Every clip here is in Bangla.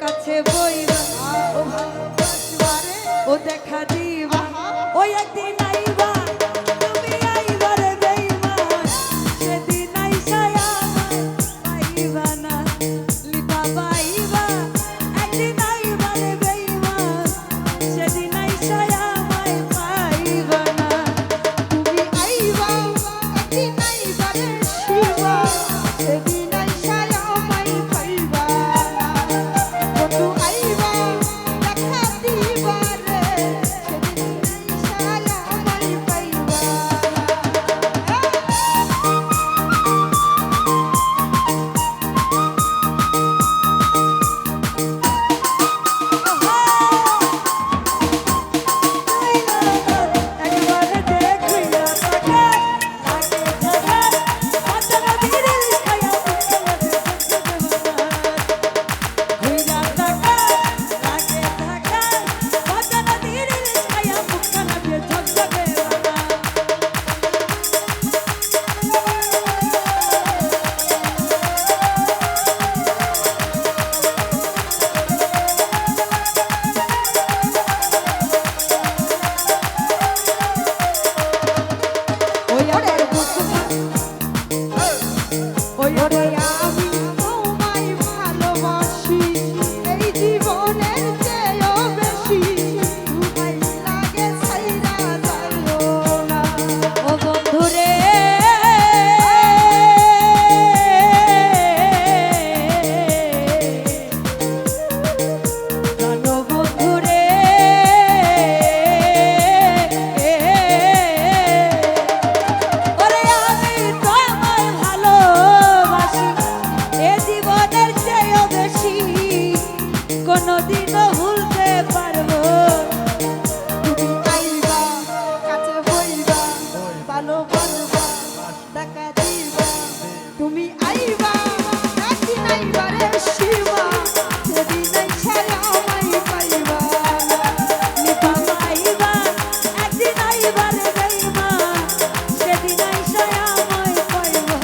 কাছে বইবা ও ভালোবাসবারে ও দেখা দিবা ওই একদিন আইবা তুমি আইবা রে বেঈমান সেদিন আইসায় আমায় পাইবা না লিপা পাইবা একদিন আইবা রে বেঈমান সেদিন আইসায় আমায় পাইবা না তুমি আইবা একদিন আইবা রে শিবা সেদিন আইসায় আমায় পাইবা বন্ধু আইবা দেখা দিবা রে সেদিন আইসায় আমায় পাইবা একবারে দেখিয়া তাকে লাগে থাকা বাঁচানো দিল খায়া ঘুইরা তাকা লাগে থাকা বাঁচানো দিল খায়া মুখখানা দিয়ে ঝকঝকে বানা ওই আমার বুকমা ওই ওরে আমি তোমায় ভালোবাসি এই জীবনের চেয়েও বেশি তোমায় লাগে ছাইরা যাইও না ও বন্ধুরে জানো বন্ধুরে ওরে আমি তোমায় ভালোবাসি এ জীবনের চেয়েও বেশি কোনোদিনও ভুলতে পারবো তুমি আইবা কাছে হইবা ভালোবাসবা টাকা দিবা তুমি আইবা একদিন আইবা রে শিবা সেদিন আইসায় আমায় পাইবা লিপা পাইবা একদিন আইবা রে বেঈমান সেদিন আইসায় আমায় পাইবা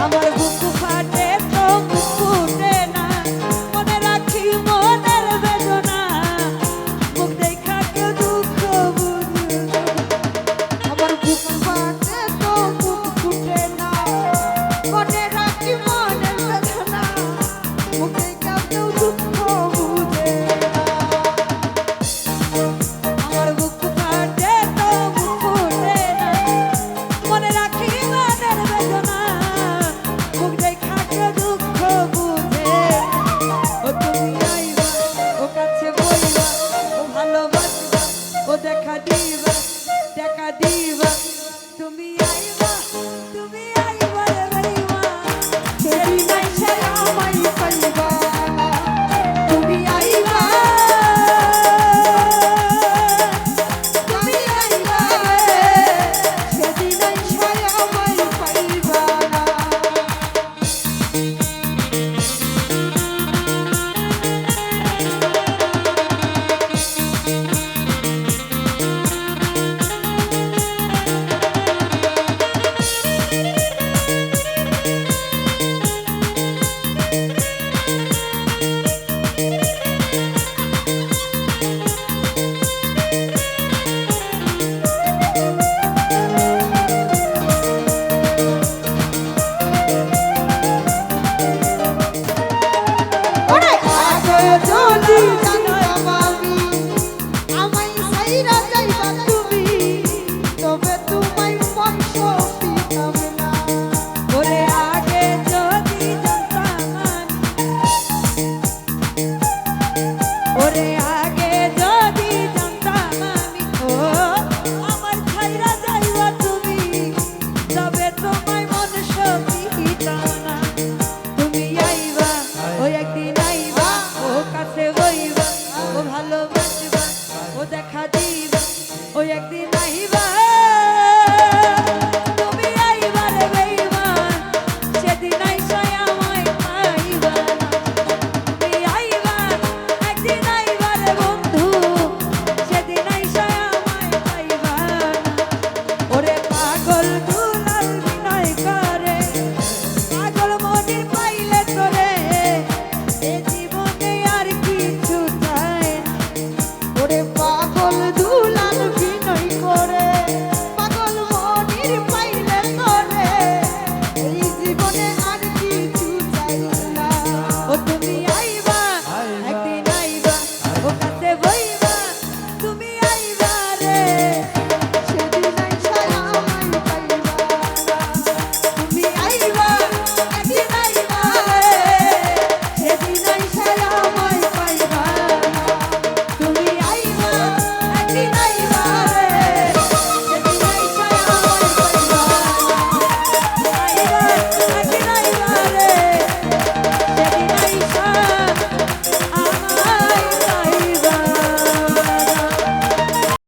আমার বুক ফাটে তো বুক ফুটে না মনে রাখি মনের বেদনা মুখ দেখা কেউ দুঃখ বুঝে আমার বুক ফাটে তো বুক ফুটে না মনে রাখি মনের বেদনা মুখে কেউ দুঃখ বুঝে না আমার বুক ফাটে তো বুক ফুটে না মনে রাখি মনের বেদনা মুখ দেখা কেউ দুঃখ বুঝে ও তুমি আইবা ও কাছে বইবা ও ভালোবাসবা ও দেখা দিবা তুমি আইবা রে বেঈমান সেদিন আইসায় আমায় পাইবা তুমি আইবা তুমি আইবা সেদিন আইসায় আমায় পাইবা ওরে আগে যদি জানতাম আমি আমায় ছাইরা যাইবা তুমি তবে তোমায় বংশ পিতাম না ওরে আগে যদি জানতাম আমি ওরে